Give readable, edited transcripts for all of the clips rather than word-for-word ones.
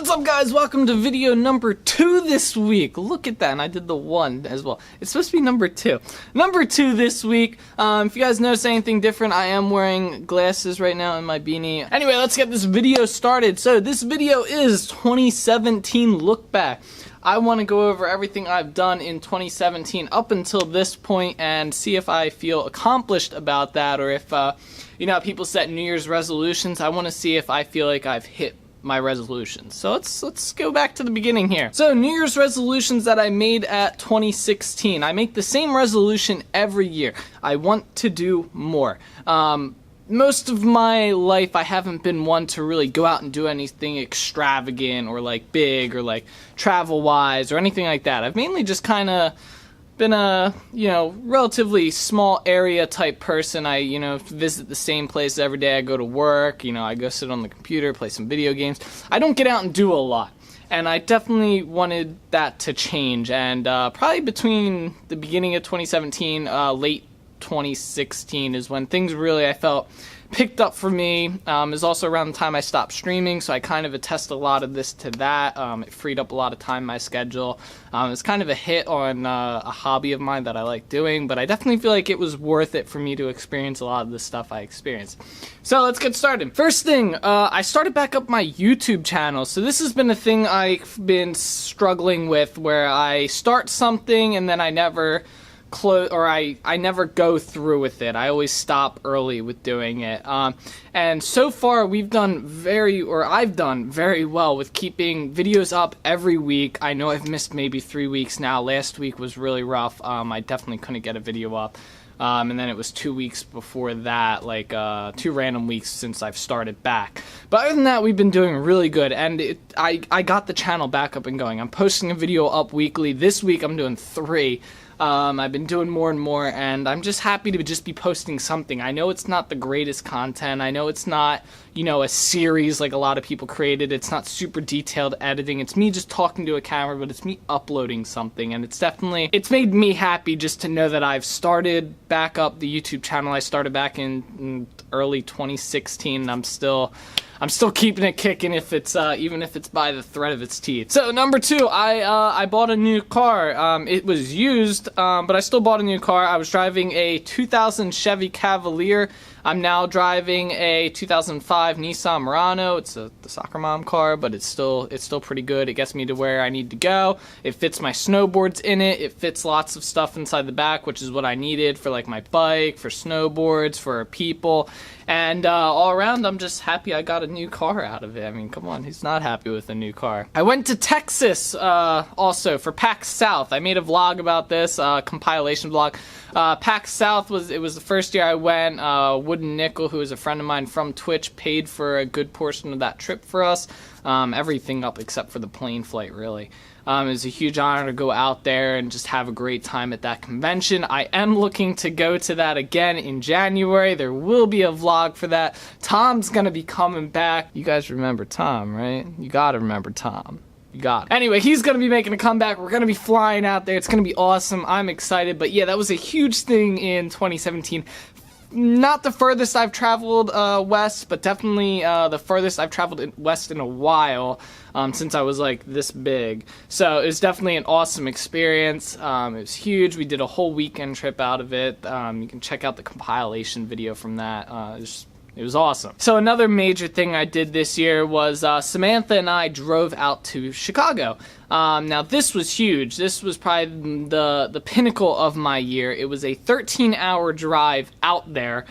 What's up, guys? Welcome to video number 2 this week. Look at that, and I did the 1 as well. It's supposed to be number 2. Number 2 this week. If you guys notice anything different, I am wearing glasses right now and my beanie. Anyway, let's get this video started. So this video is 2017 look back. I want to go over everything I've done in 2017 up until this point and see if I feel accomplished about that, or if, you know, people set New Year's resolutions. I want to see if I feel like I've hit my resolutions. So let's go back to the beginning here. So New Year's resolutions that I made at 2016. I make the same resolution every year. I want to do more. Most of my life I haven't been one to really go out and do anything extravagant or like big or like travel wise or anything like that. I've mainly just kind of been a, you know, relatively small area type person. I, you know, visit the same place every day. I go to work, you know, I go sit on the computer, play some video games. I don't get out and do a lot. And I definitely wanted that to change. And probably between the beginning of 2017, late 2016 is when things really, I felt, picked up for me. It was also around the time I stopped streaming, so I kind of attest a lot of this to that. It freed up a lot of time in my schedule. It's kind of a hit on a hobby of mine that I like doing, but I definitely feel like it was worth it for me to experience a lot of the stuff I experienced. So let's get started. First thing, I started back up my YouTube channel. So this has been a thing I've been struggling with, where I start something and then I never I never go through with it. I always stop early with doing it. And so far I've done very well with keeping videos up every week. I know I've missed maybe 3 weeks now. Last week was really rough. I definitely couldn't get a video up. And then it was 2 weeks before that, like 2 random weeks since I've started back. But other than that, we've been doing really good, and I got the channel back up and going. I'm posting a video up weekly. This week I'm doing 3. I've been doing more and more, and I'm just happy to just be posting something. I know it's not the greatest content. I know it's not, you know, a series like a lot of people created. It's not super detailed editing. It's me just talking to a camera, but it's me uploading something, and it's made me happy just to know that I've started back up the YouTube channel. I started back in early 2016, and I'm still keeping it kicking, if it's even if it's by the thread of its teeth. So number 2, I bought a new car. It was used, but I still bought a new car. I was driving a 2000 Chevy Cavalier. I'm now driving a 2005 Nissan Murano. It's the soccer mom car, but it's still pretty good. It gets me to where I need to go. It fits my snowboards in it. It fits lots of stuff inside the back, which is what I needed for like my bike, for snowboards, for people. And all around, I'm just happy I got a new car out of it. I mean, come on, who's not happy with a new car? I went to Texas also for PAX South. I made a vlog about this, compilation vlog. PAX South was the first year I went. Wooden Nickel, who is a friend of mine from Twitch, paid for a good portion of that trip for us. Everything up except for the plane flight, really. It was a huge honor to go out there and just have a great time at that convention. I am looking to go to that again in January. There will be a vlog for that. Tom's gonna be coming back. You guys remember Tom, right? You gotta remember Tom. You got it. Anyway, he's gonna be making a comeback. We're gonna be flying out there. It's gonna be awesome. I'm excited. But yeah, that was a huge thing in 2017. Not the furthest I've traveled west, but definitely the furthest I've traveled west in a while, since I was like this big. So it was definitely an awesome experience. It was huge. We did a whole weekend trip out of it. You can check out the compilation video from that. It was awesome. So another major thing I did this year was Samantha and I drove out to Chicago. Now this was huge. This was probably the pinnacle of my year. It was a 13-hour drive out there.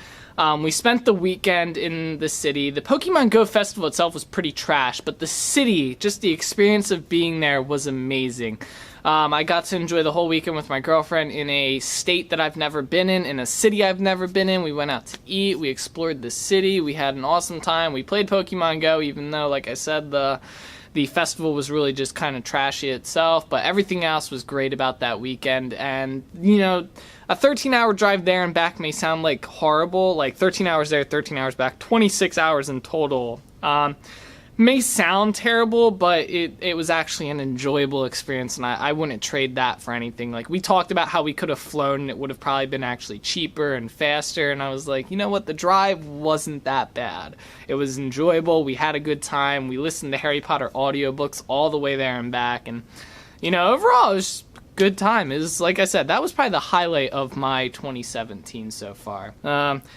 We spent the weekend in the city. The Pokemon Go festival itself was pretty trash, but the city, just the experience of being there was amazing. I got to enjoy the whole weekend with my girlfriend in a state that I've never been in a city I've never been in. We went out to eat, we explored the city, we had an awesome time. We played Pokemon Go, even though, like I said, the festival was really just kind of trashy itself, but everything else was great about that weekend. And, you know, a 13-hour drive there and back may sound like horrible, like 13 hours there, 13 hours back, 26 hours in total. may sound terrible, but it was actually an enjoyable experience, and I wouldn't trade that for anything. Like, we talked about how we could have flown, and it would have probably been actually cheaper and faster, and I was like, you know what, the drive wasn't that bad. It was enjoyable, we had a good time, we listened to Harry Potter audiobooks all the way there and back, and, you know, overall, it was just good time. It was, like I said, that was probably the highlight of my 2017 so far.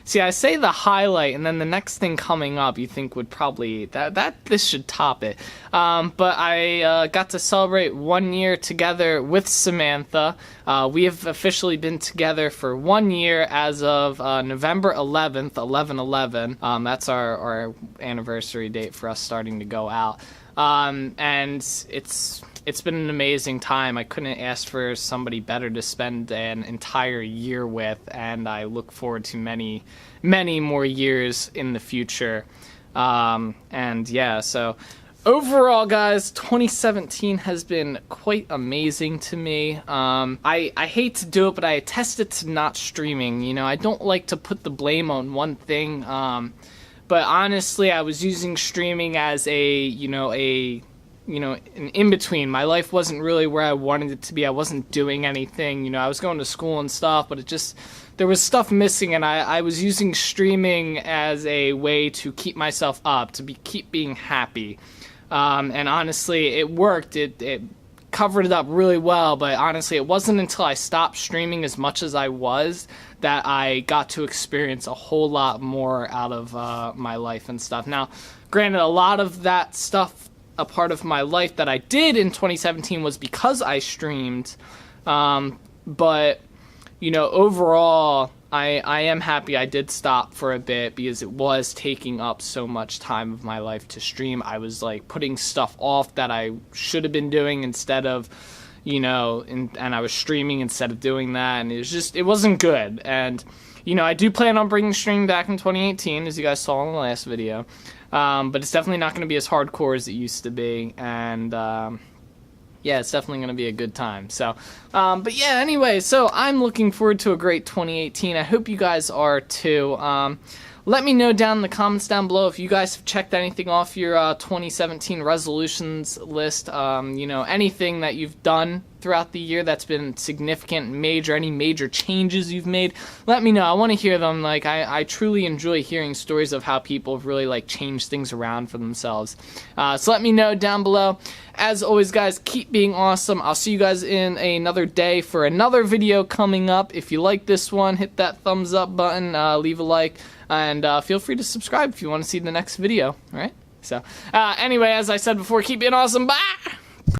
See, I say the highlight, and then the next thing coming up you think would probably, this should top it. But I got to celebrate 1 year together with Samantha. We have officially been together for 1 year as of November 11th, 11/11. That's our anniversary date for us starting to go out. And it's been an amazing time. I couldn't ask for somebody better to spend an entire year with, and I look forward to many, many more years in the future. And yeah, so overall, guys, 2017 has been quite amazing to me. I hate to do it, but I attest it to not streaming. You know, I don't like to put the blame on one thing. But honestly, I was using streaming as an in-between. My life wasn't really where I wanted it to be. I wasn't doing anything. You know, I was going to school and stuff, but there was stuff missing, and I was using streaming as a way to keep myself up, to keep being happy. And honestly, it worked. It covered it up really well, but honestly, it wasn't until I stopped streaming as much as I was that I got to experience a whole lot more out of my life and stuff. Now, granted, a lot of that stuff, a part of my life that I did in 2017 was because I streamed, but, you know, overall, I am happy I did stop for a bit because it was taking up so much time of my life to stream. I was, like, putting stuff off that I should have been doing instead of, you know, and I was streaming instead of doing that, and it wasn't good. And, you know, I do plan on bringing streaming back in 2018, as you guys saw in the last video, but it's definitely not going to be as hardcore as it used to be, and yeah, it's definitely going to be a good time. So, but yeah, anyway, so I'm looking forward to a great 2018. I hope you guys are too. Let me know down in the comments down below if you guys have checked anything off your 2017 resolutions list. You know, anything that you've done throughout the year that's been significant, major, any major changes you've made. Let me know. I want to hear them. Like, I truly enjoy hearing stories of how people have really, like, changed things around for themselves. So let me know down below. As always, guys, keep being awesome. I'll see you guys in another day for another video coming up. If you like this one, hit that thumbs up button, leave a like, and feel free to subscribe if you want to see the next video, all right? So, anyway, as I said before, keep being awesome. Bye!